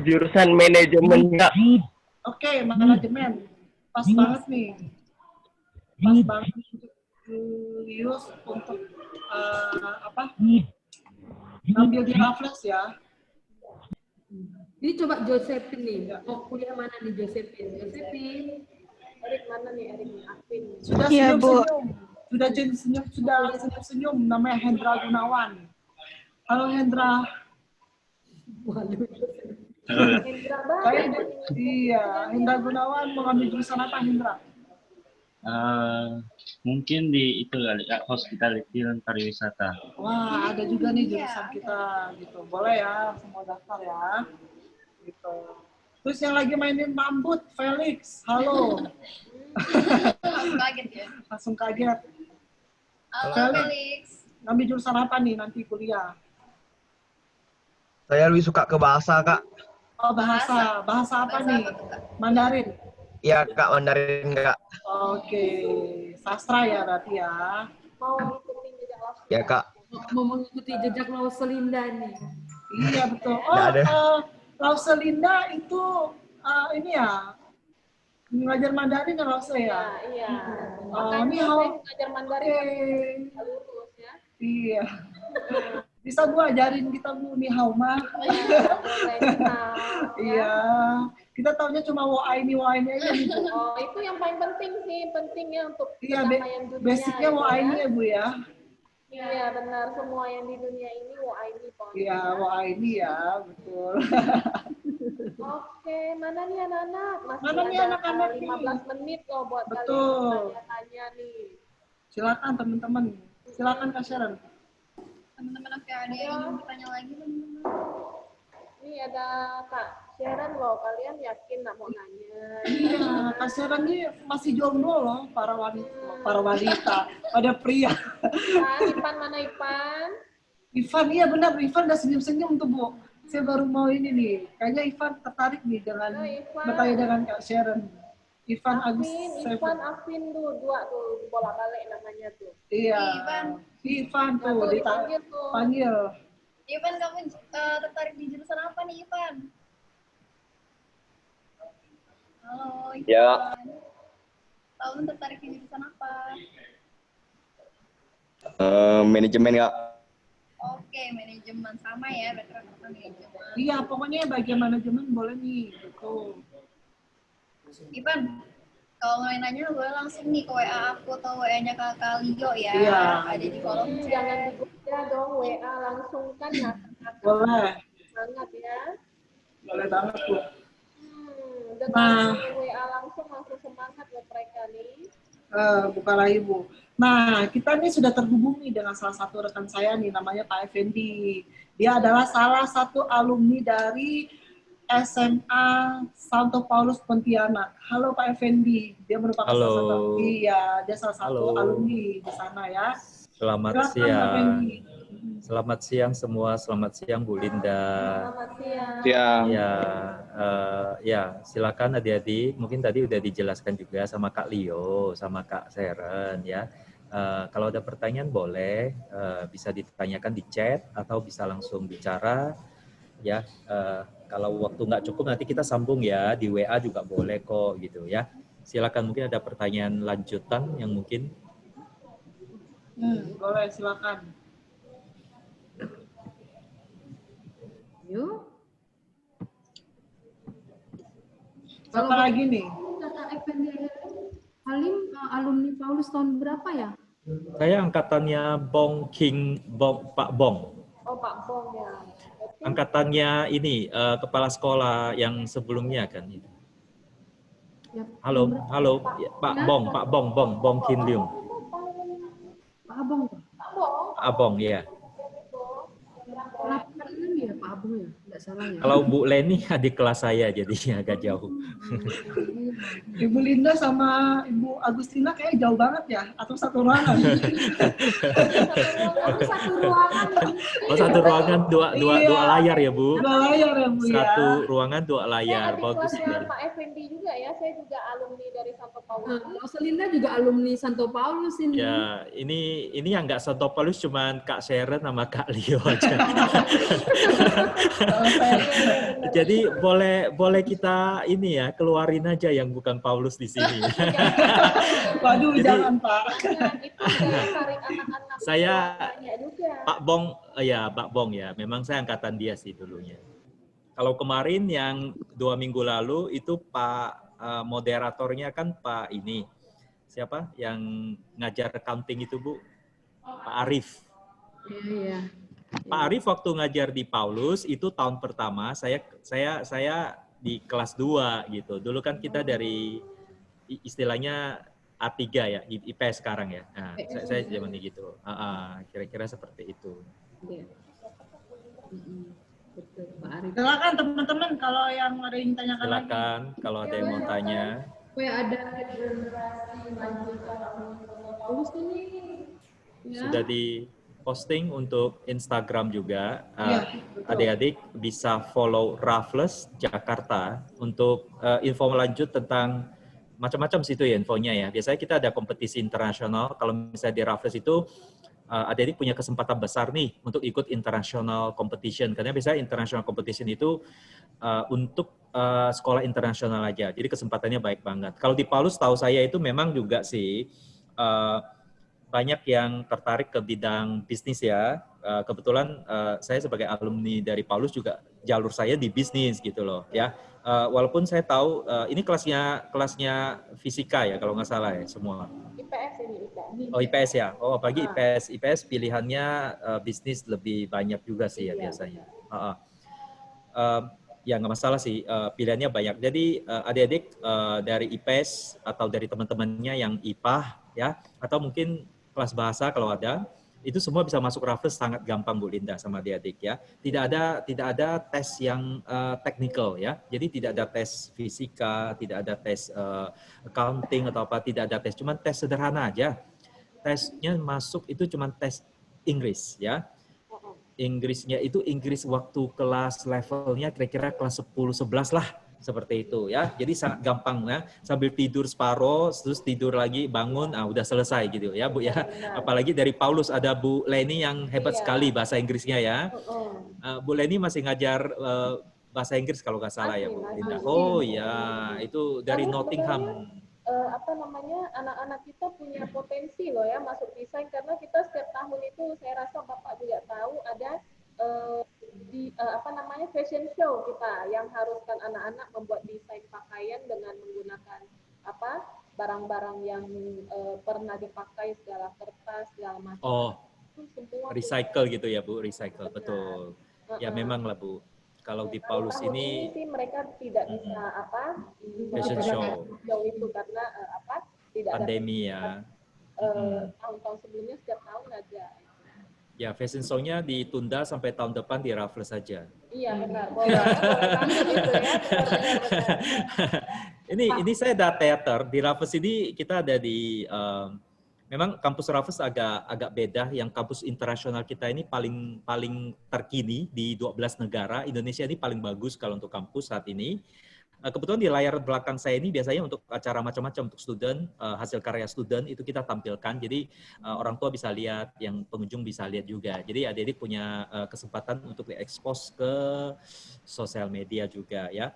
S5: Jurusan manajemen Kak.
S1: Oke, manajemen. Pas banget nih. Pas banget untuk Julius untuk apa? Ngambil di Raffles ya.
S3: Ini coba Josephine nih. Oh, kuliah mana nih Josephine? Josephine.
S2: Erik mana nih? Erik Afin.
S1: Sudah
S6: Iya, Bu.
S1: senyum-senyum. Sudah senyum, sudah senyum-senyum. Namanya Hendra Gunawan. Halo Hendra.
S2: Hendra banget.
S1: Iya, Hendra Gunawan mau ngambil jurusan apa Hendra?
S8: Mungkin di itu kali ya, hospitality dan pariwisata.
S1: Wah, ada juga nih jurusan kita gitu. Boleh ya, semua daftar ya. Gitu. Terus yang lagi mainin rambut, Felix. Halo.
S4: Langsung kaget ya.
S1: Langsung kaget.
S4: Halo Felix.
S1: Ngambil jurusan apa nih nanti kuliah?
S9: Saya lebih suka ke bahasa, Kak.
S1: Oh, bahasa. Bahasa apa
S4: Bahasa
S1: nih?
S4: apa tuh, Kak?
S1: Mandarin.
S9: Iya, Kak, Mandarin, Kak.
S1: Oke. Sastra ya berarti ya.
S2: Mau ikutin jejak langsung.
S9: Ya, Kak.
S3: Mau mengikuti jejak Lauselinda nih.
S1: Iya betul. Oh,
S9: Nggak ada.
S1: Lauselinda itu ini ya ngajar Mandarin ya Lause ya.
S2: Iya.
S1: Oh,
S2: Makanya
S1: ini
S2: saya ngajar Mandarin
S1: Oke.
S2: lurus ya.
S1: Iya. Bisa Bu ajarin kita Bu ni hao ma.
S2: Boleh tahu.
S1: Iya. Kita taunya cuma wa ini aja nih Bu.
S2: Oh, itu yang paling penting sih, pentingnya untuk
S1: Iya,
S2: kedamaian dunia.
S1: basicnya
S2: itu
S1: wa
S2: ya.
S1: ini ya Bu ya.
S2: Iya, benar. Semua yang di dunia ini wa ini pokoknya.
S1: Iya, wa ini ya, betul.
S2: Oke, mana nih anak-anak? Masih
S1: Mana nih
S2: ada
S1: anak-anak nih?
S2: 15 menit loh buat
S1: Betul.
S2: kalian tanya-tanya nih.
S1: Silakan teman-teman. Silakan Kak Sharon.
S4: Teman-teman oke, ada yang ingin bertanya lagi teman-teman?
S2: Nih ada Kak Sharon loh, kalian yakin nak mau nanya?
S1: Iya, Kak Sharon ini masih jomblo loh, para wanita, pada pria.
S2: Ipan mana Ipan?
S1: Ivan, iya benar, Ivan udah senyum-senyum tuh Bu. Saya baru mau ini nih, kayaknya Ivan tertarik nih dengan
S2: Ivan.
S1: bertanya dengan Kak Sharon. Ivan Agus
S2: Ivan Afin tuh, dua tuh, bolak-balik namanya tuh.
S1: Iya,
S4: Ivan.
S1: Ivan
S2: Nah,
S1: tuh,
S2: tuh dipanggil tuh.
S1: panggil.
S4: Ivan, kamu tertarik di jurusan apa nih Ivan? Halo Ivan.
S5: Ya.
S4: Kamu tertarik di jurusan apa?
S5: Manajemen Kak.
S4: Oke, manajemen sama ya, berarti rata-rata manajemen.
S1: Iya, pokoknya bagian manajemen boleh nih, gitu.
S4: Ivan, kalau mau nanya boleh langsung nih ke WA aku atau WA-nya Kakak Lio ya.
S1: Iya.
S4: Ada di kolom
S2: Jangan
S4: chat.
S2: digoda dong WA langsung kan ya.
S1: Boleh,
S2: Banget ya.
S1: boleh banget Bu.
S2: Dengan WA langsung semangat buat mereka nih.
S1: Bukan lagi Bu. Nah, kita nih sudah terhubung nih dengan salah satu rekan saya nih, namanya Pak Effendi. Dia adalah salah satu alumni dari SMA Santo Paulus Pontianak. Halo Pak Effendi, dia merupakan salah satu, dia salah satu alumni di sana ya.
S10: Selamat
S1: Silakan, Pak
S10: siang.
S1: Effendi.
S10: Selamat siang semua. Selamat siang Bu Linda.
S2: Selamat siang.
S5: Siang.
S10: Ya, silakan adik-adik. Mungkin tadi udah dijelaskan juga sama Kak Leo, sama Kak Seren ya. Kalau ada pertanyaan boleh bisa ditanyakan di chat atau bisa langsung bicara ya. Kalau waktu nggak cukup nanti kita sambung ya, di WA juga boleh kok gitu ya. Silakan, mungkin ada pertanyaan lanjutan yang mungkin.
S1: Boleh, silakan.
S3: Yuk.
S1: Siapa lagi nih?
S3: Kakak Effendi Halim alumni Paulus tahun berapa ya?
S10: Saya angkatannya Bong King, Pak Bong.
S2: Oh, Pak Bong ya.
S10: Angkatannya ini kepala sekolah yang sebelumnya kan.
S3: Ya,
S10: Halo, halo, ya, Pak Bong Kin Leung.
S3: Pak Abong.
S10: Abong ya.
S3: Kenapa ya Pak Abong ya? Nggak salah ya.
S10: Kalau Bu Leni adik kelas saya jadinya agak jauh.
S1: Ibu Linda sama Ibu Agustina kayak jauh banget ya, atau satu ruangan?
S2: Satu ruangan.
S10: Oh, satu ruangan dua
S1: Iya.
S10: layar ya Bu.
S1: Dua layar ya Bu ya.
S10: Satu ruangan dua
S2: Saya
S10: layar,
S2: adik
S10: bagus
S2: kelasnya
S10: sekali.
S2: Pak Effendi juga ya, saya juga alumni dari Santo Paulus.
S3: Rosalinda juga alumni Santo Paulus ini.
S10: Ya, ini yang nggak Santo Paulus cuman Kak Sharon sama Kak Leo aja. Jadi boleh kita ini ya keluarin aja yang bukan Paulus di sini.
S1: Waduh,
S10: Jadi,
S1: jangan Pak.
S2: Itu saya tarik anak-anak
S10: Saya
S2: banyak juga.
S10: Pak Bong ya. Memang saya angkatan dia sih dulunya. Kalau kemarin yang 2 minggu lalu itu Pak moderatornya kan Pak ini siapa yang ngajar accounting itu Bu? Pak Arif.
S3: Iya.
S10: Pak Arif waktu ngajar di Paulus itu tahun pertama saya di kelas 2 gitu. Dulu kan kita dari istilahnya A3 ya, IPS sekarang ya. Nah, saya zaman gitu. Kira-kira seperti itu.
S3: Iya. Betul, Pak Arif.
S1: Silakan teman-teman kalau yang ada yang tanyakan lagi.
S10: Silakan kalau ada yang mau tanya.
S3: Ada generasi lanjutan Paulus ini. Ya.
S10: Sudah di posting untuk Instagram juga.
S1: Iya,
S10: Adik-adik bisa follow Raffles Jakarta untuk info lanjut tentang macam-macam situ ya infonya ya. Biasanya kita ada kompetisi internasional. Kalau misalnya di Raffles itu adik-adik punya kesempatan besar nih untuk ikut international competition. Karena biasanya international competition itu untuk sekolah internasional aja. Jadi kesempatannya baik banget. Kalau di Paulus tahu saya itu memang juga sih banyak yang tertarik ke bidang bisnis ya. Kebetulan saya sebagai alumni dari Paulus juga jalur saya di bisnis gitu loh ya. Walaupun saya tahu ini kelasnya fisika ya kalau nggak salah ya semua.
S2: IPS ini IPS.
S10: Oh IPS ya. Oh apalagi IPS pilihannya bisnis lebih banyak juga sih ya biasanya. Ya nggak masalah sih pilihannya banyak. Jadi adik-adik dari IPS atau dari teman-temannya yang IPA ya atau mungkin kelas bahasa kalau ada, itu semua bisa masuk Raffles sangat gampang Bu Linda sama adik-adik ya. Tidak ada tes yang technical ya. Jadi tidak ada tes fisika, tidak ada tes accounting atau apa, tidak ada tes, cuma tes sederhana aja. Tesnya masuk itu cuma tes Inggris ya. Inggrisnya itu Inggris waktu kelas levelnya kira-kira kelas 10-11 lah. Seperti itu ya, jadi sangat gampang ya, sambil tidur separoh, terus tidur lagi, bangun, udah selesai gitu ya Bu ya. Apalagi dari Paulus ada Bu Leni yang hebat sekali bahasa Inggrisnya ya. Bu Leni masih ngajar bahasa Inggris kalau nggak salah ya Bu Linda. Oh ya, itu dari Nottingham.
S2: Anak-anak kita punya potensi loh ya masuk desain karena kita setiap tahun itu saya rasa Bapak juga tahu ada fashion show kita yang haruskan anak-anak membuat desain pakaian dengan menggunakan barang-barang yang pernah dipakai segala kertas segala macam.
S10: Oh,
S2: semua
S10: recycle gitu ya Bu, recycle betul. Ya memang lah Bu. Kalau di Paulus ini
S2: sih mereka tidak bisa
S10: fashion show
S2: itu karena tidak
S10: pandemi
S2: ada,
S10: ya.
S2: tahun-tahun sebelumnya setiap tahun ada.
S10: Ya, fashion show-nya ditunda sampai tahun depan di Raffles saja.
S2: Iya benar, boleh gitu ya.
S10: Ini saya ada teater di Raffles ini kita ada di memang kampus Raffles agak beda. Yang kampus internasional kita ini paling terkini di 12 negara. Indonesia ini paling bagus kalau untuk kampus saat ini. Kebetulan di layar belakang saya ini biasanya untuk acara macam-macam untuk student, hasil karya student itu kita tampilkan. Jadi orang tua bisa lihat, yang pengunjung bisa lihat juga. Jadi adik-adik punya kesempatan untuk diekspos ke sosial media juga ya.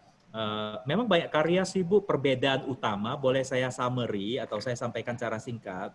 S10: Memang banyak karya sih Bu, perbedaan utama boleh saya summary atau saya sampaikan secara singkat.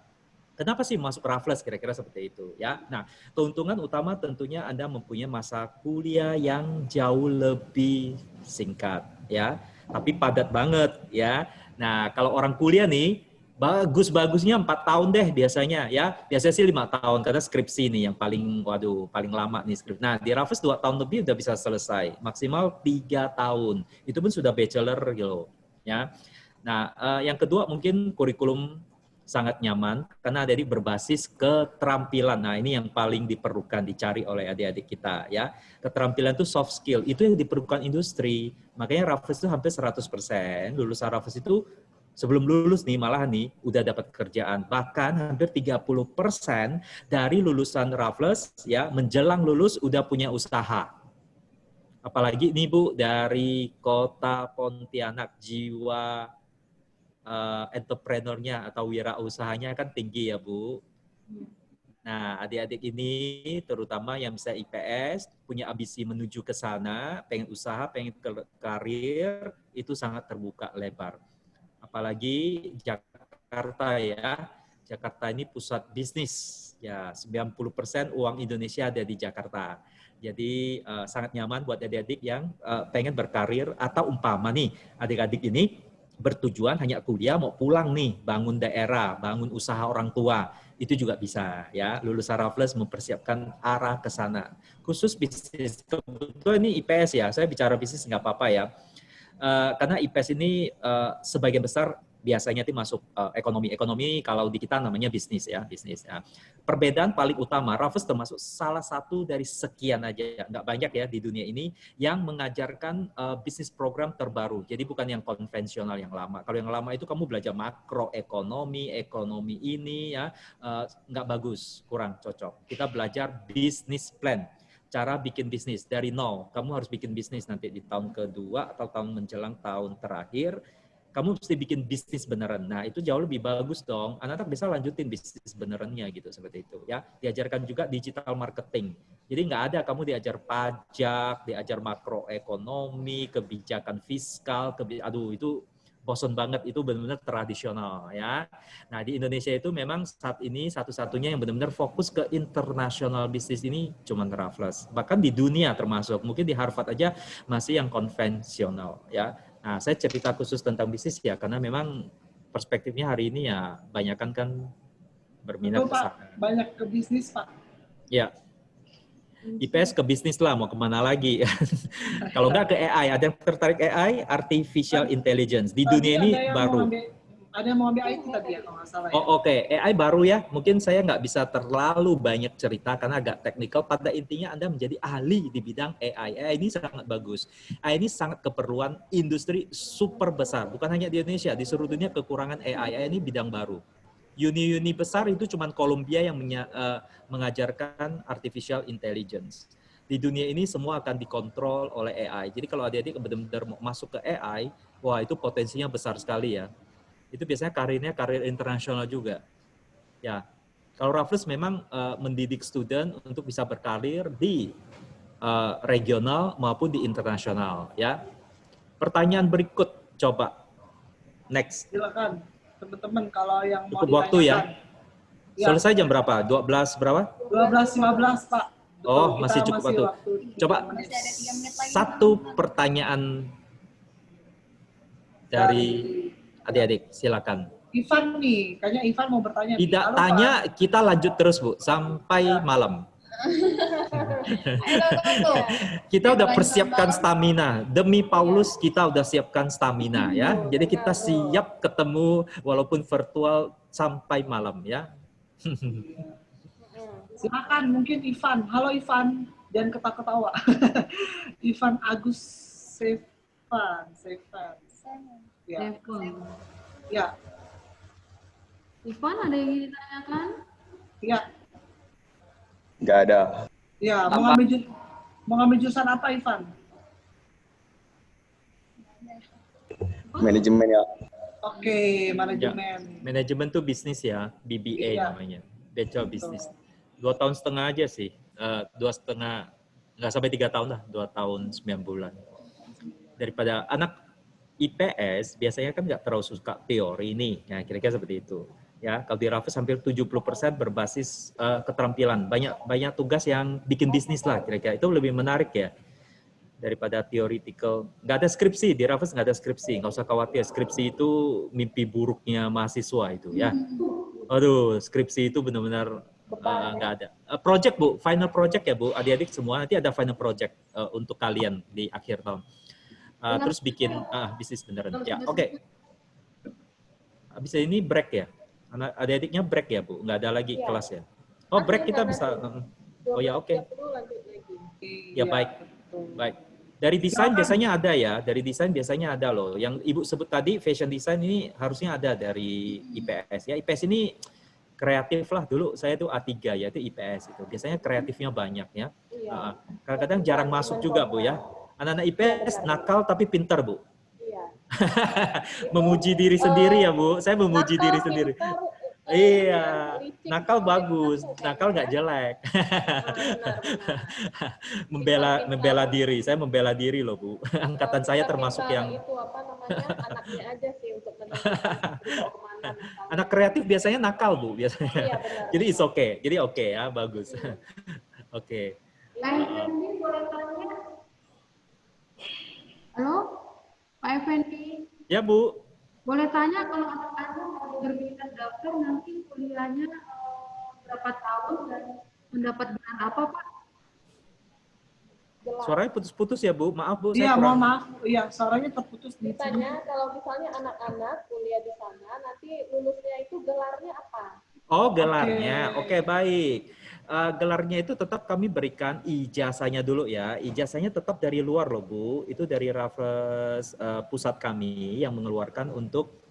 S10: Kenapa sih masuk Raffles kira-kira seperti itu ya? Nah, keuntungan utama tentunya Anda mempunyai masa kuliah yang jauh lebih singkat ya, tapi padat banget ya. Nah, kalau orang kuliah nih Bagus-bagusnya 4 tahun deh biasanya ya. Biasanya sih 5 tahun karena skripsi nih yang paling paling lama nih skripsi. Nah, di Raffles 2 tahun lebih udah bisa selesai. Maksimal 3 tahun. Itu pun sudah bachelor gitu ya. Nah, yang kedua mungkin kurikulum sangat nyaman karena adik-adik berbasis keterampilan. Nah, ini yang paling diperlukan dicari oleh adik-adik kita ya. Keterampilan itu soft skill, itu yang diperlukan industri. Makanya Raffles itu hampir 100%, lulusan Raffles itu sebelum lulus nih malah nih udah dapat kerjaan. Bahkan hampir 30% dari lulusan Raffles ya menjelang lulus udah punya usaha. Apalagi nih Bu dari Kota Pontianak, jiwa entrepreneurnya atau wirausahanya kan tinggi ya Bu. Nah, adik-adik ini terutama yang bisa IPS, punya ambisi menuju ke sana, pengen usaha, pengen karir, itu sangat terbuka lebar. Apalagi Jakarta ya. Jakarta ini pusat bisnis. Ya, 90% uang Indonesia ada di Jakarta. Jadi sangat nyaman buat adik-adik yang pengen berkarir atau umpama nih adik-adik ini bertujuan hanya kuliah mau pulang nih, bangun daerah, bangun usaha orang tua, itu juga bisa ya. Lulusan Raffles mempersiapkan arah ke sana. Khusus bisnis, kebetulan ini IPS ya, saya bicara bisnis nggak apa-apa ya. Karena IPS ini sebagian besar biasanya itu masuk ekonomi kalau di kita namanya bisnis ya. Perbedaan paling utama, Raffles termasuk salah satu dari sekian aja, nggak banyak ya di dunia ini yang mengajarkan bisnis program terbaru. Jadi bukan yang konvensional yang lama. Kalau yang lama itu kamu belajar makroekonomi, ekonomi ini ya nggak bagus, kurang cocok. Kita belajar business plan. Cara bikin bisnis dari nol. Kamu harus bikin bisnis nanti di tahun kedua atau tahun menjelang tahun terakhir. Kamu mesti bikin bisnis beneran. Nah, itu jauh lebih bagus dong. Anak-anak bisa lanjutin bisnis benerannya gitu, seperti itu. Ya, diajarkan juga digital marketing. Jadi nggak ada kamu diajar pajak, diajar makroekonomi, kebijakan fiskal, aduh itu bosan banget, itu benar-benar tradisional ya. Nah di Indonesia itu memang saat ini satu-satunya yang benar-benar fokus ke internasional bisnis ini cuma Raffles. Bahkan di dunia termasuk, mungkin di Harvard aja masih yang konvensional ya. Nah saya cerita khusus tentang bisnis ya karena memang perspektifnya hari ini ya banyakan kan berminat ke sana.
S1: Banyak ke bisnis Pak.
S10: Ya. IPS ke bisnis lah, mau kemana lagi? Kalau nggak ke AI, ada yang tertarik AI, Artificial Intelligence. Di dunia ini baru.
S1: Ada yang mau ambil IT tadi ya, kalau nggak salah.
S10: Oh oke. AI baru ya, mungkin saya nggak bisa terlalu banyak cerita karena agak teknikal. Pada intinya Anda menjadi ahli di bidang AI. AI ini sangat bagus. AI ini sangat keperluan industri super besar. Bukan hanya di Indonesia, di seluruh dunia kekurangan AI. AI ini bidang baru. Uni-uni besar itu cuma Columbia yang mengajarkan artificial intelligence. Di dunia ini semua akan dikontrol oleh AI. Jadi kalau adik-adik benar-benar mau masuk ke AI, wah itu potensinya besar sekali ya. Itu biasanya karirnya karir internasional juga. Ya, kalau Raffles memang mendidik student untuk bisa berkarir di regional maupun di internasional. Ya. Pertanyaan berikut, coba next.
S1: Silakan. Teman-teman kalau yang mau
S10: cukup waktu ya. Selesai jam berapa? 12 berapa?
S1: 12.15 Pak.
S10: Oh, masih cukup waktu. Coba satu pertanyaan dari adik-adik, silakan.
S1: Ivan nih, kayaknya Ivan mau bertanya.
S10: Tidak tanya, kita lanjut terus Bu, sampai malam. Kita udah persiapkan stamina. Demi Paulus kita udah siapkan stamina ya. Jadi kita siap ketemu walaupun virtual sampai malam ya.
S1: Silakan mungkin Ivan. Halo Ivan, jangan ketawa-ketawa. Ivan Agus Sevan. Ya. Ya.
S3: Ivan ada yang ingin ditanyakan?
S1: Ya.
S11: Nggak ada.
S1: Ya, mau ngambil jurusan apa, Ivan?
S11: Manajemen ya.
S1: Oke, manajemen.
S10: Ya. Manajemen tuh bisnis ya, BBA namanya, Bachelor Business. 2,5 tahun aja sih, 2,5, nggak sampai 3 tahun lah, 2 tahun 9 bulan. Daripada anak IPS biasanya kan nggak terlalu suka teori nih, ya kira-kira seperti itu. Ya, kalau di Raffles hampir 70% berbasis keterampilan. Banyak tugas yang bikin bisnis lah kira-kira. Itu lebih menarik ya. daripada theoretical. Nggak ada skripsi, di Raffles nggak ada skripsi, nggak usah khawatir. Skripsi itu mimpi buruknya mahasiswa itu ya. Aduh, skripsi itu benar-benar nggak ada. Project Bu, final project ya Bu, adik-adik semua nanti ada final project untuk kalian di akhir tahun. Terus bikin bisnis beneran. Ya, oke. Habis ini break ya? Adik-adiknya break ya Bu, nggak ada lagi kelas ya? Oh break kita bisa. Oh ya oke. Ya baik, baik. Dari desain biasanya ada ya, dari desain biasanya ada loh. Yang Ibu sebut tadi fashion design ini harusnya ada dari IPS ya. IPS ini kreatif lah dulu. Saya tuh A3 ya, itu IPS itu. Biasanya kreatifnya banyak ya. Kadang-kadang jarang masuk juga Bu ya. Anak-anak IPS nakal tapi pintar Bu. Memuji diri sendiri ya Bu. Saya memuji diri sendiri. Iya, nakal bagus, nakal nggak jelek. membela diri, saya membela diri loh Bu. Angkatan saya termasuk yang
S2: itu apa namanya anaknya aja sih untuk
S10: anak kreatif biasanya nakal Bu biasanya.
S2: Iya,
S10: Jadi it's okay, jadi oke ya bagus. Oke.
S3: Pak Effendi boleh tanya? Halo, Pak Effendi.
S10: Ya Bu.
S3: Boleh tanya kalau anak-anak mau berminat daftar nanti kuliahnya berapa tahun dan mendapat gelar apa Pak?
S10: Suaranya putus-putus ya Bu, maaf Bu.
S1: Iya, mohon maaf. Iya, suaranya terputus di sini.
S2: Ditanya kalau misalnya anak-anak kuliah di sana, nanti lulusnya itu gelarnya apa?
S10: Oh gelarnya, oke baik. Gelarnya itu tetap kami berikan ijazahnya dulu ya. Ijazahnya tetap dari luar loh Bu. Itu dari Raffles pusat kami yang mengeluarkan untuk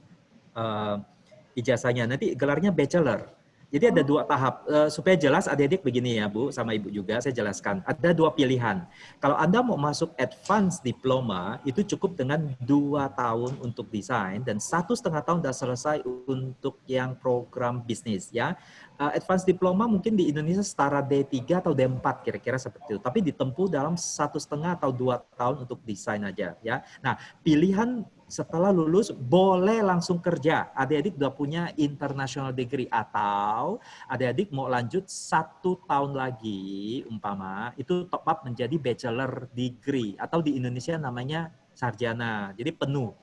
S10: ijazahnya. Nanti gelarnya bachelor. Jadi ada 2 tahap. Supaya jelas adik-adik begini ya Bu, sama Ibu juga saya jelaskan. Ada 2 pilihan. Kalau Anda mau masuk advance diploma, itu cukup dengan 2 tahun untuk desain dan 1,5 tahun sudah selesai untuk yang program bisnis ya. Advance diploma mungkin di Indonesia setara D3 atau D4 kira-kira seperti itu. Tapi ditempuh dalam 1,5 atau 2 tahun untuk desain aja ya. Nah, pilihan setelah lulus boleh langsung kerja. Adik-adik udah punya international degree atau adik-adik mau lanjut 1 tahun lagi umpama itu top up menjadi bachelor degree atau di Indonesia namanya sarjana. Jadi penuh.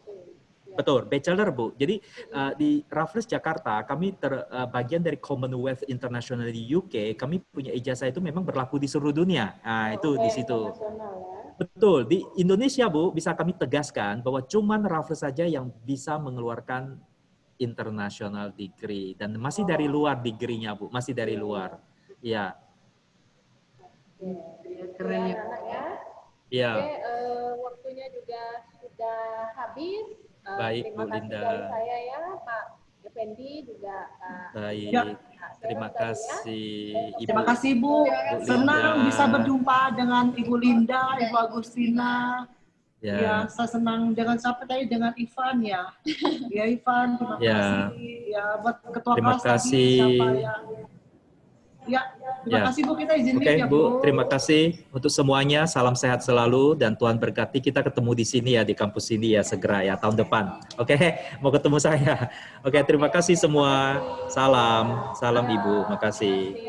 S10: Betul, bachelor Bu. Jadi di Raffles Jakarta kami bagian dari Commonwealth International di UK, kami punya ijazah itu memang berlaku di seluruh dunia. Nah, itu di situ. Betul, di Indonesia Bu bisa kami tegaskan bahwa cuman Raffles saja yang bisa mengeluarkan international degree dan masih dari luar degree-nya Bu, masih dari luar. Iya.
S3: Keren ya.
S10: Iya.
S2: Oke, waktunya juga sudah habis.
S10: Baik
S2: terima
S10: Bu
S2: kasih
S10: Linda.
S2: dari saya ya, Pak Effendi juga.
S10: Baik.
S1: Ya.
S10: Terima kasih Ibu.
S1: Terima kasih Bu. Senang bisa berjumpa dengan Ibu Linda, Ibu Agustina. Ya, saya senang dengan siapa tadi, dengan Ivan ya. Ya Ivan, terima kasih. Ya, buat ketua
S10: Terima
S1: kelas
S10: kasih.
S1: tadi siapa yang. Ya, terima kasih Bu, kita izin
S10: Oke,
S1: ya Bu.
S10: terima kasih untuk semuanya. Salam sehat selalu dan Tuhan berkati. Kita ketemu di sini ya, di kampus sini ya segera ya tahun depan. Oke, mau ketemu saya. Oke, terima kasih semua. Salam, salam Ibu. Makasih.